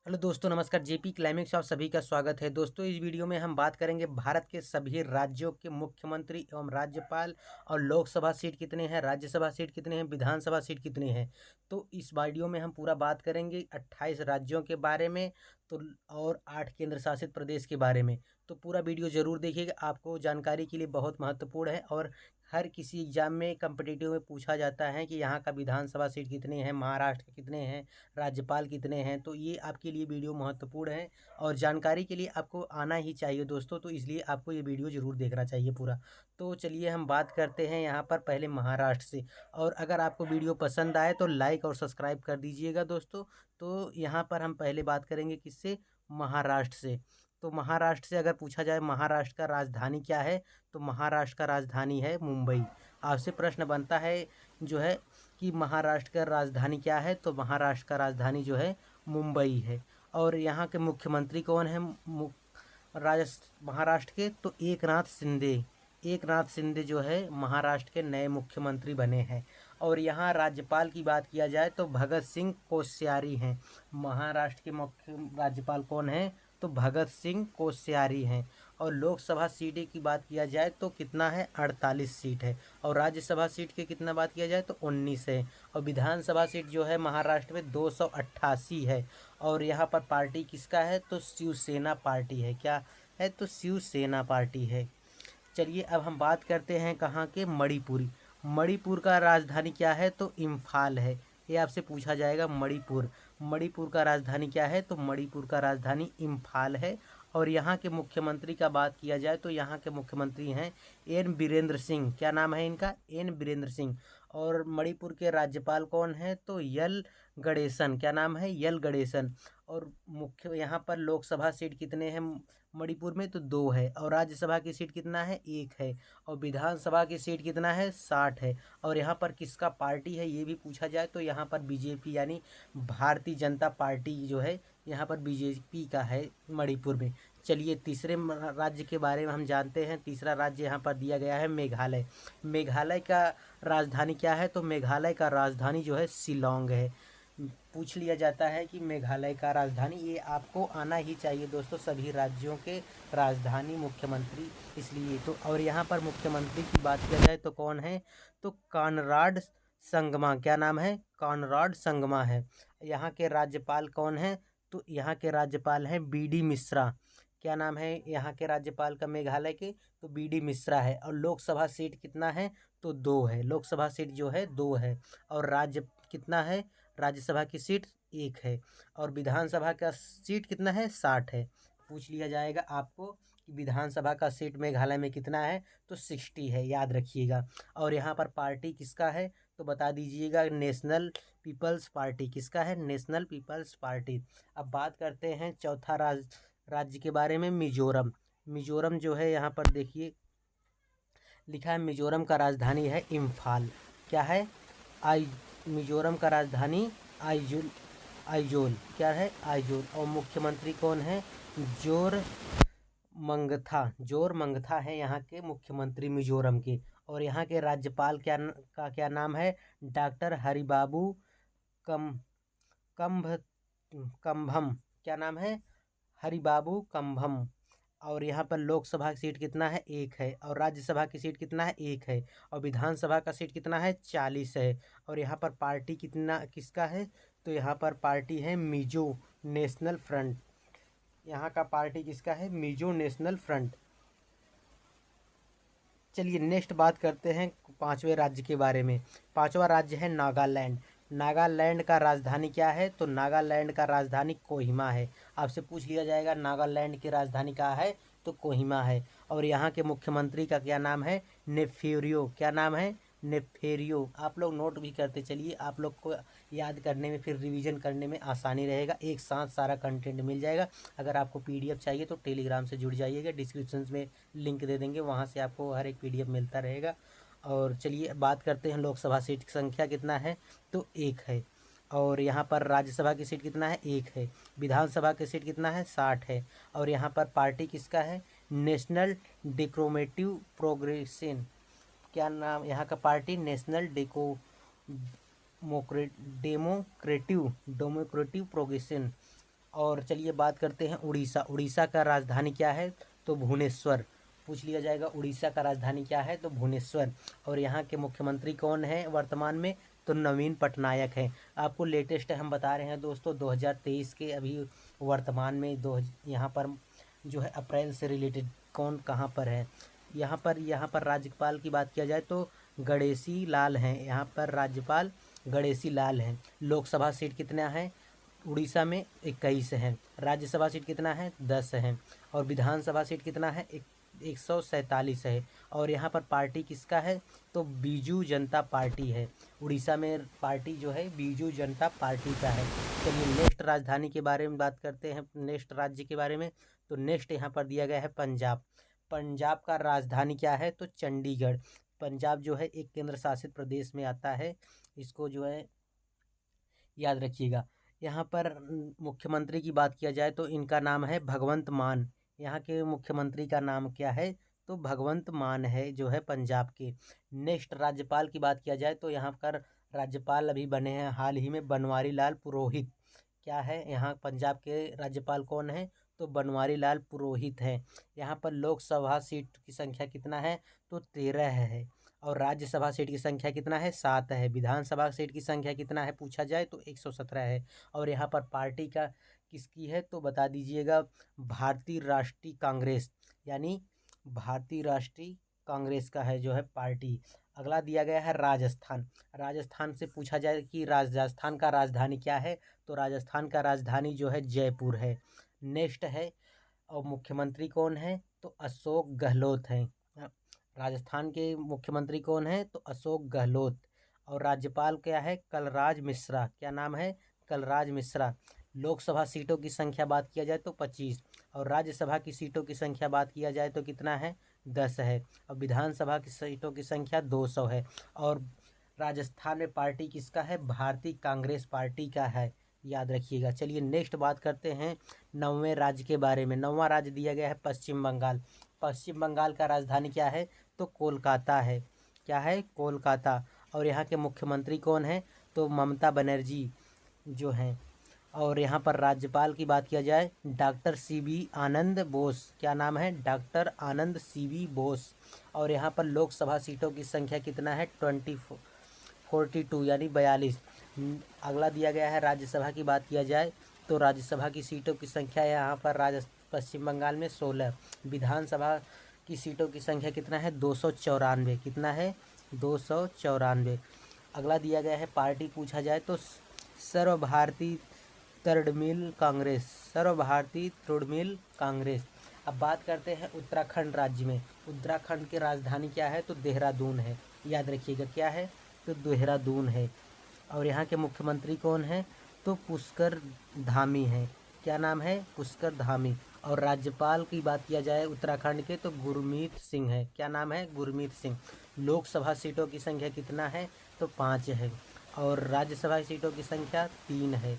Hello दोस्तों, नमस्कार। JP climax आप सभी का स्वागत है। दोस्तों, इस वीडियो में हम बात करेंगे भारत के सभी राज्यों के मुख्यमंत्री एवं राज्यपाल और लोकसभा सीट कितने हैं, राज्यसभा सीट कितने हैं, विधानसभा सीट कितने हैं। तो इस वीडियो में हम पूरा बात करेंगे 28 राज्यों के बारे में, तो और 8 केंद्र शासित प्रदेश के बारे में। तो पूरा वीडियो ज़रूर देखिएगा, आपको जानकारी के लिए बहुत महत्वपूर्ण है। और हर किसी एग्जाम में कम्पिटिटिव में पूछा जाता है कि यहाँ का विधानसभा सीट कितने हैं, महाराष्ट्र के कितने हैं, राज्यपाल कितने हैं। तो ये आपके लिए वीडियो महत्वपूर्ण है और जानकारी के लिए आपको आना ही चाहिए दोस्तों। तो इसलिए आपको ये वीडियो ज़रूर देखना चाहिए पूरा। तो चलिए हम बात करते हैं यहाँ पर पहले महाराष्ट्र से। और अगर आपको वीडियो पसंद आए तो लाइक और सब्सक्राइब कर दीजिएगा दोस्तों। तो यहाँ पर हम पहले बात करेंगे किससे, महाराष्ट्र से। तो महाराष्ट्र से अगर पूछा जाए महाराष्ट्र का राजधानी क्या है, तो महाराष्ट्र का राजधानी है मुंबई। आपसे प्रश्न बनता है जो है कि महाराष्ट्र का राजधानी क्या है, तो महाराष्ट्र का राजधानी जो है मुंबई है। और यहाँ के मुख्यमंत्री कौन है महाराष्ट्र के, तो एकनाथ शिंदे। एकनाथ शिंदे जो है महाराष्ट्र के नए मुख्यमंत्री बने हैं। और यहाँ राज्यपाल की बात किया जाए तो भगत सिंह कोश्यारी हैं। महाराष्ट्र के मुख्य राज्यपाल कौन हैं, तो भगत सिंह कोश्यारी हैं। और लोकसभा सीटें की बात किया जाए तो कितना है, 48 सीट है। और राज्यसभा सीट की कितना बात किया जाए तो 19 है। और विधानसभा सीट जो है महाराष्ट्र में 288 है। और यहाँ पर पार्टी किसका है, तो शिवसेना पार्टी है। क्या है, तो शिवसेना पार्टी है। चलिए अब हम बात करते हैं कहाँ के, मणिपुरी। मणिपुर का राजधानी क्या है, तो इम्फाल है। ये आपसे पूछा जाएगा, मणिपुर। मणिपुर का राजधानी क्या है, तो मणिपुर का राजधानी इम्फाल है। और यहाँ के मुख्यमंत्री का बात किया जाए तो यहाँ के मुख्यमंत्री हैं एन बीरेंद्र सिंह। क्या नाम है इनका, एन बीरेंद्र सिंह। और मणिपुर के राज्यपाल कौन है, तो यल गणेशन। क्या नाम है, यल गणेशन। और मुख्य यहाँ पर लोकसभा सीट कितने हैं मणिपुर में, तो 2 है। और राज्यसभा की सीट कितना है, 1 है। और विधानसभा की सीट कितना है, 60 है। और यहाँ पर किसका पार्टी है ये भी पूछा जाए तो यहाँ पर बीजेपी यानी भारतीय जनता पार्टी जो है यहाँ पर बीजेपी का है मणिपुर में। चलिए तीसरे राज्य के बारे में हम जानते हैं। तीसरा राज्य यहाँ पर दिया गया है मेघालय। मेघालय का राजधानी क्या है, तो मेघालय का राजधानी जो है शिलोंग है। पूछ लिया जाता है कि मेघालय का राजधानी, ये आपको आना ही चाहिए दोस्तों, सभी राज्यों के राजधानी मुख्यमंत्री इसलिए तो। और यहाँ पर मुख्यमंत्री की बात किया जाए तो कौन है, तो कॉनराड संगमा। क्या नाम है, कॉनराड संगमा है। यहाँ के राज्यपाल कौन है, तो यहाँ के राज्यपाल हैं बीडी मिश्रा। क्या नाम है यहाँ के राज्यपाल का मेघालय के, तो बीडी मिश्रा है। और लोकसभा सीट कितना है, तो 2 है। लोकसभा सीट जो है 2 है। और राज्य कितना है, राज्यसभा की सीट 1 है। और विधानसभा का सीट कितना है, 60 है। पूछ लिया जाएगा आपको कि विधानसभा का सीट मेघालय में कितना है, तो 60 है, याद रखिएगा। और यहाँ पर पार्टी किसका है, तो बता दीजिएगा, नेशनल पीपल्स पार्टी। किसका है, नेशनल पीपल्स पार्टी। अब बात करते हैं चौथा राज्य के बारे में, मिजोरम। मिजोरम जो है यहाँ पर देखिए लिखा है, मिजोरम का राजधानी है इम्फाल। क्या है, आई मिजोरम का राजधानी आइजोल। आइजोल क्या है, आइजोल। और मुख्यमंत्री कौन है, जोर मंगथा। जोर मंगथा है यहाँ के मुख्यमंत्री मिजोरम के। और यहाँ के राज्यपाल क्या नाम है, डॉक्टर हरिबाबू कम कम्भ कम्भम। क्या नाम है, हरिबाबू कम्भम। और यहाँ पर लोकसभा की सीट कितना है, 1 है। और राज्यसभा की सीट कितना है, 1 है। और विधानसभा का सीट कितना है, 40 है। और यहाँ पर पार्टी कितना किसका है, तो यहाँ पर पार्टी है मिजो नेशनल फ्रंट। यहाँ का पार्टी किसका है, मिजो नेशनल फ्रंट। चलिए नेक्स्ट बात करते हैं पांचवें राज्य के बारे में। पांचवा राज्य है नागालैंड। नागालैंड का राजधानी क्या है, तो नागालैंड का राजधानी कोहिमा है। आपसे पूछ लिया जाएगा नागालैंड की राजधानी कहाँ है, तो कोहिमा है। और यहाँ के मुख्यमंत्री का क्या नाम है, नेफेरियो। क्या नाम है, नेफेरियो। आप लोग नोट भी करते चलिए, आप लोग को याद करने में फिर रिवीजन करने में आसानी रहेगा, एक साथ सारा कंटेंट मिल जाएगा। अगर आपको पीडीएफ चाहिए तो टेलीग्राम से जुड़ जाइएगा, डिस्क्रिप्शन में लिंक दे देंगे, वहाँ से आपको हर एक पीडीएफ मिलता रहेगा। और चलिए बात करते हैं लोकसभा सीट की संख्या कितना है, तो 1 है। और यहाँ पर राज्यसभा की सीट कितना है, 1 है। विधानसभा की सीट कितना है, 60 है। और यहाँ पर पार्टी किसका है, नेशनल डेमोक्रेटिक प्रोग्रेशन। क्या नाम यहाँ का party, national democratic democratic progression. और चलिए बात करते हैं उड़ीसा। उड़ीसा का राजधानी क्या है? तो भुवनेश्वर। पूछ लिया जाएगा उड़ीसा का राजधानी क्या है? तो भुवनेश्वर। और यहाँ के मुख्यमंत्री कौन है वर्तमान में? तो नवीन पटनायक हैं। आपको लेटेस्ट हम बता रहे हैं दोस्तों, 2023 के अभी वर्तमान में यहाँ पर जो है अप्रैल से रिलेटेड कौन कहाँ पर है। यहाँ पर राज्यपाल की बात किया जाए तो गणेशी लाल हैं। यहाँ पर राज्यपाल गणेशी लाल हैं। लोकसभा सीट कितना है उड़ीसा में? 21 है। राज्यसभा सीट कितना है? 10 है। और विधानसभा सीट कितना है? 147 है। और यहाँ पर पार्टी किसका है? तो बीजू जनता पार्टी है। उड़ीसा में पार्टी जो है बीजू जनता पार्टी का है। चलिए नेक्स्ट राजधानी के बारे में बात करते हैं, नेक्स्ट राज्य के बारे में। तो नेक्स्ट यहाँ पर दिया गया है पंजाब। पंजाब का राजधानी क्या है? तो चंडीगढ़। पंजाब जो है एक केंद्र शासित प्रदेश में आता है, इसको जो है याद रखिएगा। यहाँ पर मुख्यमंत्री की बात किया जाए तो इनका नाम है भगवंत मान। यहाँ के मुख्यमंत्री का नाम क्या है? तो भगवंत मान है जो है पंजाब के। नेक्स्ट राज्यपाल की बात किया जाए तो यहाँ पर राज्यपाल अभी बने हैं हाल ही में, बनवारी लाल पुरोहित। क्या है यहाँ पंजाब के राज्यपाल कौन है? तो बनवारी लाल पुरोहित हैं। यहाँ पर लोकसभा सीट की संख्या कितना है? तो 13 है। और राज्यसभा सीट की संख्या कितना है? 7 है। विधानसभा सीट की संख्या कितना है पूछा जाए तो 117 है। और यहाँ पर पार्टी का किसकी है तो बता दीजिएगा, भारतीय राष्ट्रीय कांग्रेस, यानी भारतीय राष्ट्रीय कांग्रेस का है जो है पार्टी। अगला दिया गया है राजस्थान। राजस्थान से पूछा जाए कि राजस्थान का राजधानी क्या है? तो राजस्थान का राजधानी जो है जयपुर है। नेक्स्ट है, और मुख्यमंत्री कौन है? तो अशोक गहलोत हैं। राजस्थान के मुख्यमंत्री कौन है? तो अशोक गहलोत। और राज्यपाल क्या है? कलराज मिश्रा। क्या नाम है? कलराज मिश्रा। लोकसभा सीटों की संख्या बात किया जाए तो 25। और राज्यसभा की सीटों की संख्या बात किया जाए तो कितना है? 10 है। और विधानसभा की सीटों की संख्या 200 है। और राजस्थान में पार्टी किसका है? भारतीय कांग्रेस पार्टी का है, याद रखिएगा। चलिए नेक्स्ट बात करते हैं 9वें राज्य के बारे में। 9वां राज्य दिया गया है पश्चिम बंगाल। पश्चिम बंगाल का राजधानी क्या है? तो कोलकाता है। क्या है? कोलकाता। और यहाँ के मुख्यमंत्री कौन है? तो ममता बनर्जी जो हैं। और यहाँ पर राज्यपाल की बात किया जाए डॉक्टर CB आनंद बोस। क्या नाम है? डॉक्टर आनंद CB बोस। और यहाँ पर लोकसभा सीटों की संख्या कितना है? 42 यानी 42। अगला दिया गया है राज्यसभा की बात किया जाए तो राज्यसभा की सीटों की संख्या यहाँ पर पश्चिम बंगाल में 16। विधानसभा की सीटों की संख्या कितना है? 294। कितना है? 294। अगला दिया गया है पार्टी पूछा जाए तो सर्वभारतीय तृणमूल कांग्रेस। सर्वभारतीय तृणमूल कांग्रेस। अब बात करते हैं उत्तराखंड राज्य में। उत्तराखंड की राजधानी क्या है? तो देहरादून है, याद रखिएगा। क्या है? तो देहरादून है। और यहाँ के मुख्यमंत्री कौन है? तो पुष्कर धामी हैं। क्या नाम है? पुष्कर धामी। और राज्यपाल की बात किया जाए उत्तराखंड के तो गुरमीत सिंह है। क्या नाम है? गुरमीत सिंह। लोकसभा सीटों की संख्या कितना है? तो 5 है। और राज्यसभा सीटों की संख्या 3 है।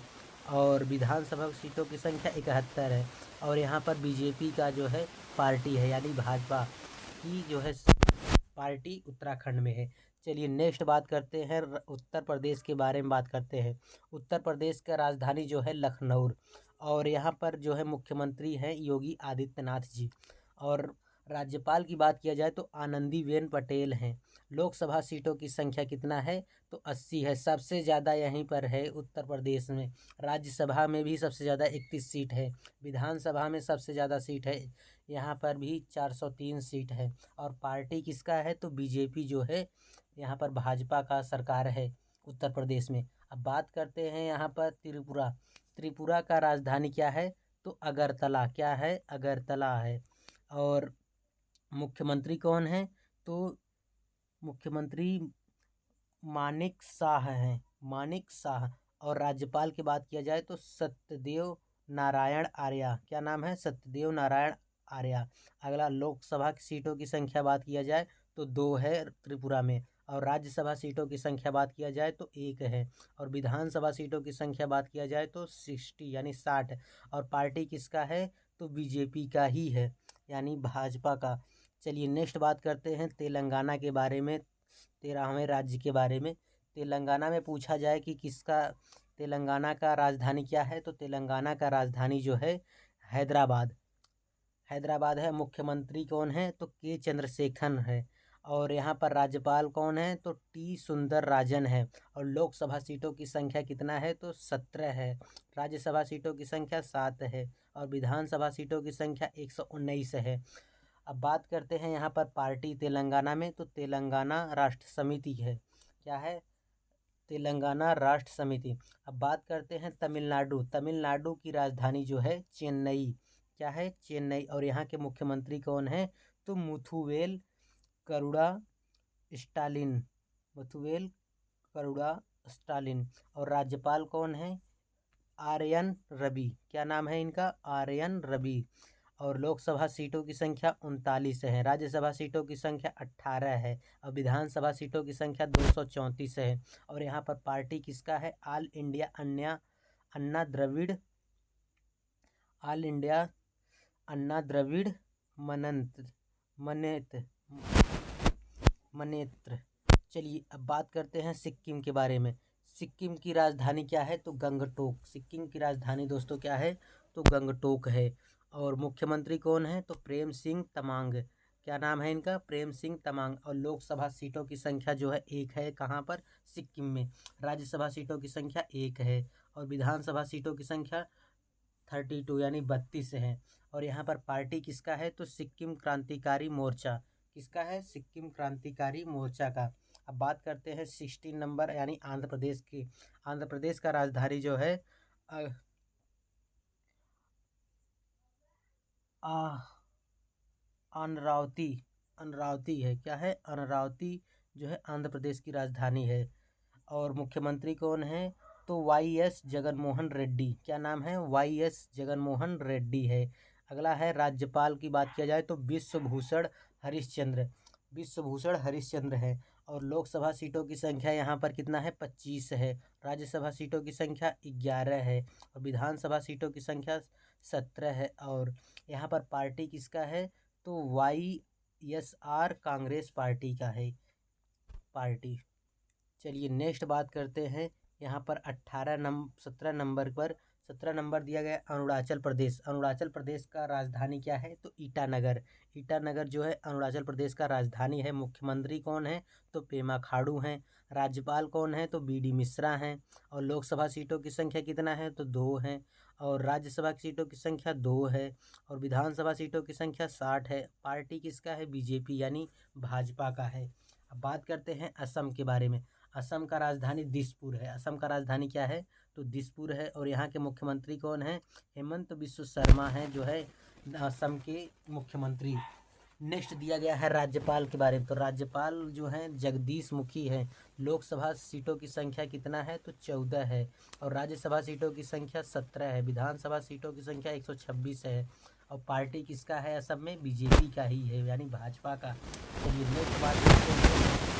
और विधानसभा सीटों की संख्या 71 है। और यहाँ पर बीजेपी का जो है पार्टी है, यानी भाजपा की जो है पार्टी उत्तराखंड में है। चलिए नेक्स्ट बात करते हैं उत्तर प्रदेश के बारे में बात करते हैं। उत्तर प्रदेश का राजधानी जो है लखनऊ। और यहाँ पर जो है मुख्यमंत्री हैं योगी आदित्यनाथ जी। और राज्यपाल की बात किया जाए तो आनंदीबेन पटेल हैं। लोकसभा सीटों की संख्या कितना है? तो 80 है। सबसे ज़्यादा यहीं पर है उत्तर प्रदेश में। राज्यसभा में भी सबसे ज़्यादा 31 सीट है। विधानसभा में सबसे ज़्यादा सीट है, यहाँ पर भी 403 सीट है। और पार्टी किसका है? तो बीजेपी जो है, यहाँ पर भाजपा का सरकार है उत्तर प्रदेश में। अब बात करते हैं यहाँ पर त्रिपुरा। त्रिपुरा का राजधानी क्या है? तो अगरतला। क्या है? अगरतला है। और मुख्यमंत्री कौन है? तो मुख्यमंत्री मानिक शाह हैं। मानिक शाह। और राज्यपाल की बात किया जाए तो सत्यदेव नारायण आर्या। क्या नाम है? सत्यदेव नारायण आर्या। अगला लोकसभा की सीटों की संख्या बात किया जाए तो 2 है त्रिपुरा में। और राज्यसभा सीटों की संख्या बात किया जाए तो 1 है। और विधानसभा सीटों की संख्या बात किया जाए तो 60 यानी 60। और पार्टी किसका है? तो बीजेपी का ही है, यानी भाजपा का। चलिए नेक्स्ट बात करते हैं तेलंगाना के बारे में, 13वें राज्य के बारे में। तेलंगाना में पूछा जाए कि किसका तेलंगाना का राजधानी क्या है? तो तेलंगाना का राजधानी जो है हैदराबाद हैदराबाद है। मुख्यमंत्री कौन है? तो के चंद्रशेखरन है। और यहाँ पर राज्यपाल कौन है? तो टी सुंदर राजन है। और लोकसभा सीटों की संख्या कितना है? तो 17 है। राज्यसभा सीटों की संख्या 7 है। और विधानसभा सीटों की संख्या 119 है। अब बात करते हैं यहाँ पर पार्टी तेलंगाना में, तो तेलंगाना राष्ट्र समिति है। क्या है? तेलंगाना राष्ट्र समिति। अब बात करते हैं तमिलनाडु। तमिलनाडु की राजधानी जो है चेन्नई। क्या है? चेन्नई। और यहाँ के मुख्यमंत्री कौन है? तो मुथुवेल करुणा स्टालिन। मुथुवेल करुणा स्टालिन। और राज्यपाल कौन है? आर्यन रवि। क्या नाम है इनका? आर्यन रवि। और लोकसभा सीटों की संख्या 39 है। राज्यसभा सीटों की संख्या 18 है। और विधानसभा सीटों की संख्या 234 है। और यहाँ पर पार्टी किसका है? ऑल इंडिया अन्ना द्रविड़ ऑल इंडिया अन्ना द्रविड़ मनंत्र मनेत्र मनेत्र। चलिए अब बात करते हैं सिक्किम के बारे में। सिक्किम की राजधानी क्या है? तो गंगटोक। सिक्किम की राजधानी दोस्तों क्या है? तो गंगटोक है। और मुख्यमंत्री कौन है? तो प्रेम सिंह तमांग। क्या नाम है इनका? प्रेम सिंह तमांग। और लोकसभा सीटों की संख्या जो है 1 है। कहाँ पर? सिक्किम में। राज्यसभा सीटों की संख्या 1 है। और विधानसभा सीटों की संख्या 32 यानी 32 है। और यहाँ पर पार्टी किसका है? तो सिक्किम क्रांतिकारी मोर्चा। किसका है? सिक्किम क्रांतिकारी मोर्चा का। अब बात करते हैं 16 नंबर यानी आंध्र प्रदेश की। आंध्र प्रदेश का राजधानी जो है अ, आ, अमरावती। अमरावती है। क्या है? अमरावती जो है आंध्र प्रदेश की राजधानी है। और मुख्यमंत्री कौन है? तो वाई एस जगनमोहन रेड्डी। क्या नाम है? वाई एस जगनमोहन रेड्डी है। अगला है राज्यपाल की बात किया जाए तो विश्वभूषण हरिश्चंद्र। विश्वभूषण हरिश्चंद्र है। और लोकसभा सीटों की संख्या यहाँ पर कितना है? 25 है। राज्यसभा सीटों की संख्या 11 है। और विधानसभा सीटों की संख्या 17 है। और यहाँ पर पार्टी किसका है? तो Y S R Congress party का है पार्टी। चलिए नेक्स्ट बात करते हैं। यहाँ पर 17 नंबर दिया गया अरुणाचल प्रदेश। अरुणाचल प्रदेश का राजधानी क्या है? तो ईटानगर। ईटानगर जो है अरुणाचल प्रदेश का राजधानी है। मुख्यमंत्री कौन है? तो पेमा खाड़ू हैं। राज्यपाल कौन है? तो बी डी मिश्रा हैं। और लोकसभा सीटों की संख्या कितना है? तो 2 है। और राज्यसभा की सीटों की संख्या 2 है। और विधानसभा सीटों की संख्या 60 है। पार्टी किसका है? बीजेपी यानी भाजपा का है। अब बात करते हैं असम के बारे में। असम का राजधानी दिसपुर है। असम का राजधानी क्या है? तो दिसपुर है। और यहाँ के मुख्यमंत्री कौन है? हेमंत बिस्व शर्मा है जो है असम के मुख्यमंत्री। नेक्स्ट दिया गया है राज्यपाल के बारे में। तो राज्यपाल जो है जगदीश मुखी है। लोकसभा सीटों की संख्या कितना है? तो 14 है। और राज्यसभा सीटों की संख्या 17 है। विधानसभा सीटों की संख्या 126 है। और पार्टी किसका है? असम में बीजेपी का ही है यानी भाजपा का। चलिए नेक्स्ट बात करते हैं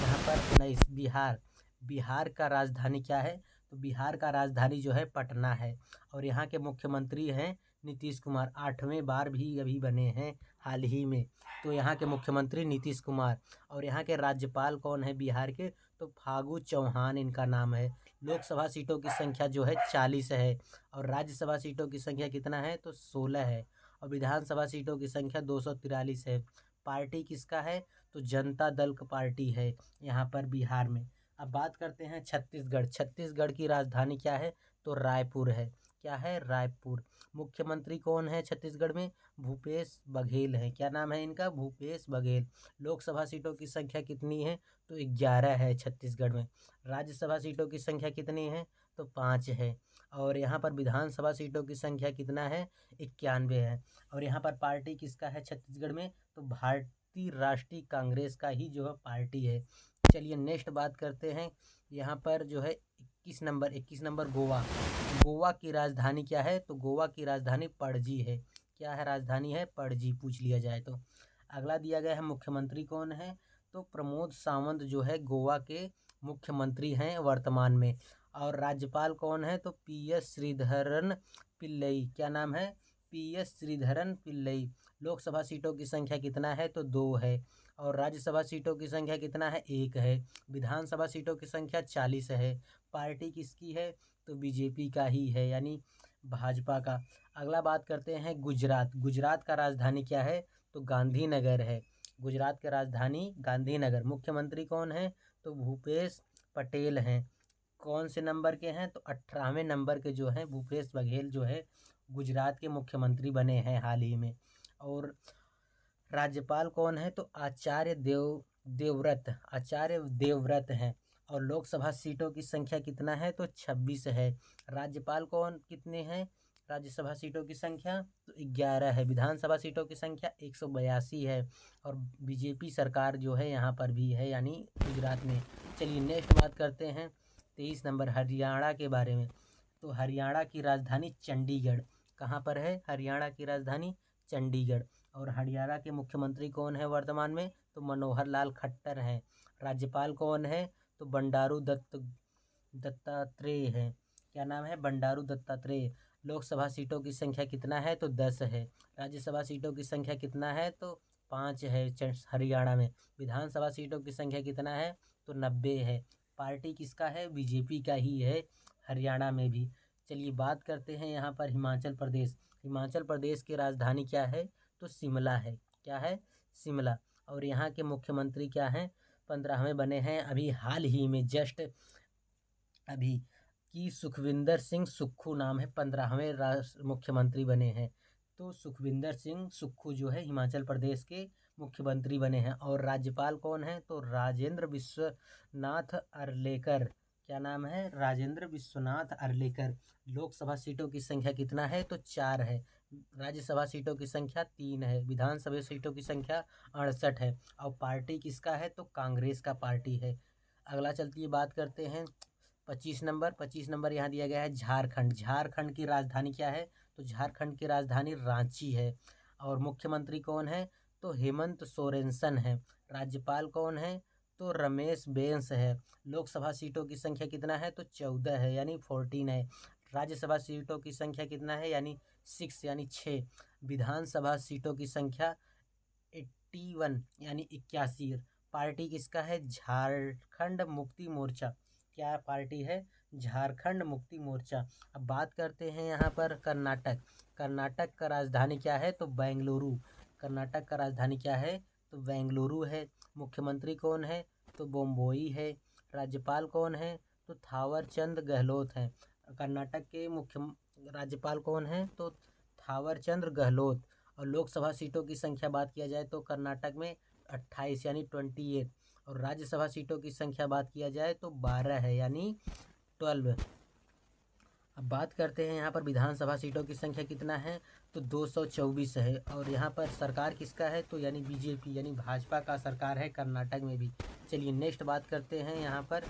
यहाँ पर नई बिहार। बिहार का राजधानी क्या है? तो बिहार का राजधानी जो है पटना है। और यहाँ के मुख्यमंत्री हैं नीतीश कुमार। 8वें बार भी अभी बने हैं हाल ही में। तो यहाँ के मुख्यमंत्री नीतीश कुमार। और यहाँ के राज्यपाल कौन है बिहार के? तो फागू चौहान इनका नाम है। लोकसभा सीटों की संख्या जो है 40 है। और राज्यसभा सीटों की संख्या कितना है? तो 16 है। और विधानसभा सीटों की संख्या 243 है। पार्टी किसका है? तो जनता दल का पार्टी है यहाँ पर बिहार में। अब बात करते हैं छत्तीसगढ़। छत्तीसगढ़ की राजधानी क्या है? तो रायपुर है। क्या है? रायपुर। मुख्यमंत्री कौन है छत्तीसगढ़ में? भूपेश बघेल है। क्या नाम है इनका? भूपेश बघेल। लोकसभा सीटों की संख्या कितनी है? तो 11 है छत्तीसगढ़ में। राज्यसभा सीटों की संख्या कितनी है? तो 5 है। और यहाँ पर विधानसभा सीटों की संख्या कितना है? 91 है। और यहाँ पर पार्टी किसका है छत्तीसगढ़ में? तो भारतीय राष्ट्रीय कांग्रेस का ही जो है पार्टी है। चलिए नेक्स्ट बात करते हैं। यहाँ पर जो है 21 नंबर गोवा। गोवा की राजधानी क्या है? तो गोवा की राजधानी पणजी है। क्या है राजधानी? है पणजी, पूछ लिया जाए तो। अगला दिया गया है मुख्यमंत्री कौन है? तो प्रमोद सावंत जो है गोवा के मुख्यमंत्री हैं वर्तमान में। और राज्यपाल कौन है? तो पी एस श्रीधरन पिल्लई। क्या नाम है? PS श्रीधरन पिल्लई। लोकसभा सीटों की संख्या कितना है तो 2 है। और राज्यसभा सीटों की संख्या कितना है 1 है। विधानसभा सीटों की संख्या 40 है। पार्टी किसकी है तो बीजेपी का ही है, यानी भाजपा का। अगला बात करते हैं गुजरात। गुजरात का राजधानी क्या है तो गांधीनगर है। गुजरात की राजधानी गांधीनगर। मुख्यमंत्री कौन है तो भूपेश पटेल हैं। कौन से नंबर के हैं तो 18वें नंबर के जो हैं भूपेश बघेल जो है गुजरात के मुख्यमंत्री बने हैं हाल ही में। और राज्यपाल कौन है तो आचार्य देवव्रत हैं। और लोकसभा सीटों की संख्या कितना है तो 26 है। राज्यपाल कौन कितने हैं राज्यसभा सीटों की संख्या तो 11 है। विधानसभा सीटों की संख्या 182 है। और बीजेपी सरकार जो है यहाँ पर भी है, यानी गुजरात में। चलिए नेक्स्ट बात करते हैं 23 नंबर हरियाणा के बारे में। तो हरियाणा की राजधानी चंडीगढ़। कहाँ पर है हरियाणा की राजधानी चंडीगढ़। और हरियाणा के मुख्यमंत्री कौन है वर्तमान में तो मनोहर लाल खट्टर हैं। राज्यपाल कौन है तो बंडारू दत्तात्रेय है। क्या नाम है बंडारू दत्तात्रेय। लोकसभा सीटों की संख्या कितना है तो 10 है। राज्यसभा सीटों की संख्या कितना है तो 5 है हरियाणा में। विधानसभा सीटों की संख्या कितना है तो 90 है। पार्टी किसका है बीजेपी का ही है हरियाणा में भी। चलिए बात करते हैं यहाँ पर हिमाचल प्रदेश। हिमाचल प्रदेश की राजधानी क्या है तो शिमला है। क्या है शिमला। और यहाँ के मुख्यमंत्री क्या हैं 15वें बने हैं अभी हाल ही में जस्ट अभी कि सुखविंदर सिंह सुक्खू नाम है 15वें मुख्यमंत्री बने हैं। तो सुखविंदर सिंह सुक्खू जो है हिमाचल प्रदेश के मुख्यमंत्री बने हैं। और राज्यपाल कौन है तो राजेंद्र विश्वनाथ अर्लेकर। क्या नाम है राजेंद्र विश्वनाथ अर्लेकर। लोकसभा सीटों की संख्या कितना है तो 4 है। राज्यसभा सीटों की संख्या 3 है। विधानसभा सीटों की संख्या 68 है। और पार्टी किसका है तो कांग्रेस का पार्टी है। अगला चलती है बात करते हैं 25 नंबर यहाँ दिया गया है झारखंड। झारखंड की राजधानी क्या है तो झारखंड की राजधानी रांची है। और मुख्यमंत्री कौन है तो हेमंत सोरेन है। राज्यपाल कौन है तो रमेश बैस है। लोकसभा सीटों की संख्या कितना है तो 14 है, यानी 14 है। राज्यसभा सीटों की संख्या कितना है यानी 6 यानी 6। विधानसभा सीटों की संख्या 81 यानी 81। पार्टी किसका है झारखंड मुक्ति मोर्चा। क्या पार्टी है झारखंड मुक्ति मोर्चा। अब बात करते हैं यहाँ पर कर्नाटक। कर्नाटक का राजधानी क्या है तो बेंगलुरु। कर्नाटक का राजधानी क्या है तो बेंगलुरु है। मुख्यमंत्री कौन है तो बोम्बोई है। राज्यपाल कौन है तो थावर चंद गहलोत हैं। कर्नाटक के मुख्य राज्यपाल कौन है तो थावर चंद गहलोत। और लोकसभा सीटों की संख्या बात किया जाए तो कर्नाटक में 28 यानी 28। और राज्यसभा सीटों की संख्या बात किया जाए तो 12 है यानी 12। अब बात करते हैं यहाँ पर विधानसभा सीटों की संख्या कितना है तो 224 है। और यहाँ पर सरकार किसका है तो यानी बीजेपी यानी भाजपा का सरकार है कर्नाटक में भी। चलिए नेक्स्ट बात करते हैं यहाँ पर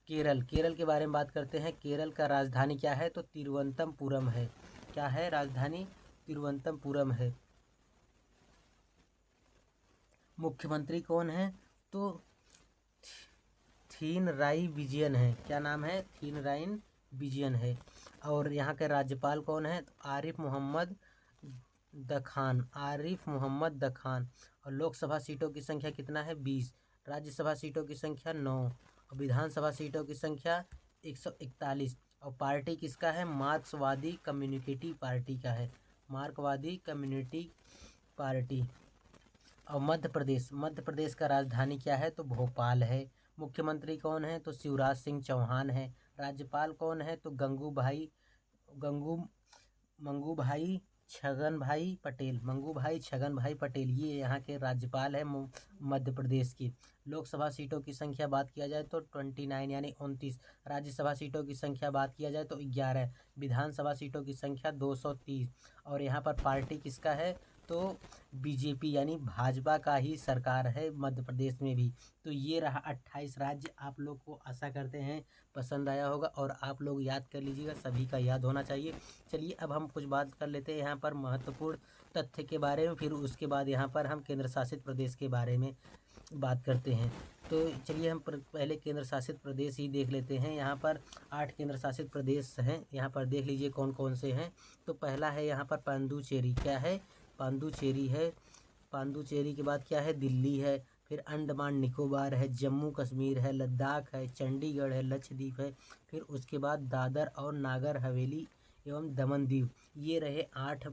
केरल। केरल के बारे में बात करते हैं। केरल का राजधानी क्या है तो तिरुवनंतपुरम है। क्या है राजधानी तिरुवनंतपुरम है। मुख्यमंत्री कौन है तो थीनराई विजयन है। क्या नाम है थीनराई विजयन है। और यहाँ के राज्यपाल कौन है तो आरिफ मोहम्मद दखान। और लोकसभा सीटों की संख्या कितना है 20। राज्यसभा सीटों की संख्या 9। और विधानसभा सीटों की संख्या 141। और पार्टी किसका है मार्क्सवादी कम्युनिटी पार्टी का है। मार्क्सवादी कम्युनिटी पार्टी। और मध्य प्रदेश का राजधानी क्या है तो भोपाल है। मुख्यमंत्री कौन है तो शिवराज सिंह चौहान है। राज्यपाल कौन है तो मंगूभाई छगन भाई पटेल ये यहाँ के राज्यपाल है मध्य प्रदेश की। लोकसभा सीटों की संख्या बात किया जाए तो 29 यानी 29। राज्यसभा सीटों की संख्या बात किया जाए तो 11। विधानसभा सीटों की संख्या 230। और यहाँ पर पार्टी किसका है तो बीजेपी यानी भाजपा का ही सरकार है मध्य प्रदेश में भी। तो ये रहा 28 राज्य। आप लोग को आशा करते हैं पसंद आया होगा और आप लोग याद कर लीजिएगा, सभी का याद होना चाहिए। चलिए अब हम कुछ बात कर लेते हैं यहाँ पर महत्वपूर्ण तथ्य के बारे में, फिर उसके बाद यहाँ पर हम केंद्र शासित प्रदेश के बारे में बात करते हैं। तो चलिए हम पहले केंद्र शासित प्रदेश ही देख लेते हैं। यहाँ पर 8 केंद्र शासित प्रदेश हैं। यहाँ पर देख लीजिए कौन कौन से हैं। तो पहला है यहाँ पर पांडुचेरी। क्या है? पांडुचेरी है। पांडुचेरी के बाद क्या है? दिल्ली है। फिर अंडमान निकोबार है, जम्मू कश्मीर है, लद्दाख है, चंडीगढ़ है, लक्षद्वीप है। फिर उसके बाद दादर और नागर हवेली एवं दमन दीव। ये रहे 8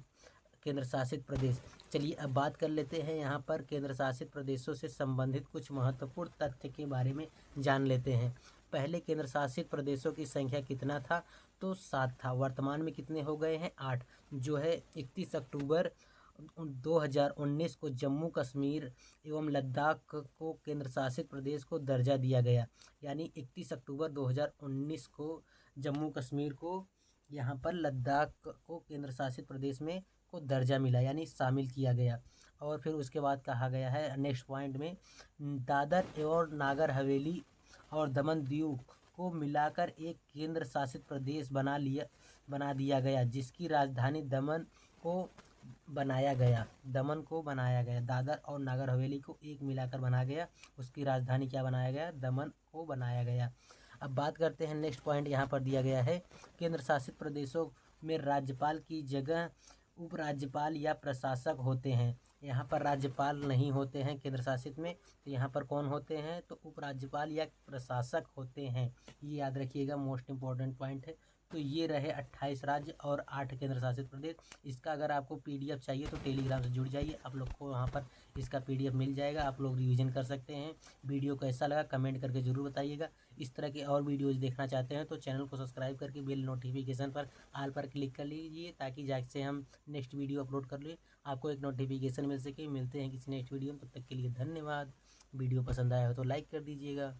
केंद्र शासित प्रदेश। चलिए अब बात कर लेते हैं यहाँ पर केंद्र शासित प्रदेशों से संबंधित कुछ महत्वपूर्ण तथ्य के बारे में जान लेते हैं। पहले केंद्र शासित प्रदेशों की संख्या कितना था? तो 7 था। वर्तमान में कितने हो गए हैं? 8। जो है 31 अक्टूबर 2019 को जम्मू कश्मीर एवं लद्दाख को केंद्र शासित प्रदेश को दर्जा दिया गया। यानी 31 अक्टूबर 2019 को जम्मू कश्मीर को, यहाँ पर लद्दाख को केंद्र शासित प्रदेश में को दर्जा मिला, यानी शामिल किया गया। और फिर उसके बाद कहा गया है नेक्स्ट पॉइंट में, दादर एवं नागर हवेली और दमन दीव को मिलाकर एक केंद्र शासित प्रदेश बना दिया गया, जिसकी राजधानी दमन को बनाया गया। दमन को बनाया गया। दादर और नागर हवेली को एक मिलाकर बनाया गया, उसकी राजधानी क्या बनाया गया? दमन को बनाया गया। अब बात करते हैं नेक्स्ट पॉइंट यहाँ पर दिया गया है, केंद्र शासित प्रदेशों में राज्यपाल की जगह उपराज्यपाल या प्रशासक होते हैं। यहाँ पर राज्यपाल नहीं होते हैं केंद्र शासित में, तो यहाँ पर कौन होते हैं? तो उपराज्यपाल या प्रशासक होते हैं। ये याद रखिएगा, मोस्ट इम्पॉर्टेंट पॉइंट है। तो ये रहे 28 राज्य और 8 केंद्र शासित प्रदेश। इसका अगर आपको पीडीएफ चाहिए तो टेलीग्राम से जुड़ जाइए, आप लोग को वहाँ पर इसका पीडीएफ मिल जाएगा, आप लोग रिवीजन कर सकते हैं। वीडियो कैसा लगा कमेंट करके ज़रूर बताइएगा। इस तरह के और वीडियोज़ देखना चाहते हैं तो चैनल को सब्सक्राइब करके बेल नोटिफिकेशन पर ऑल पर क्लिक कर लीजिए, ताकि जैसे हम नेक्स्ट वीडियो अपलोड कर ले आपको एक नोटिफिकेशन मिल सके। मिलते हैं किसी नेक्स्ट वीडियो में, तब तक के लिए धन्यवाद। वीडियो पसंद आया हो तो लाइक कर दीजिएगा।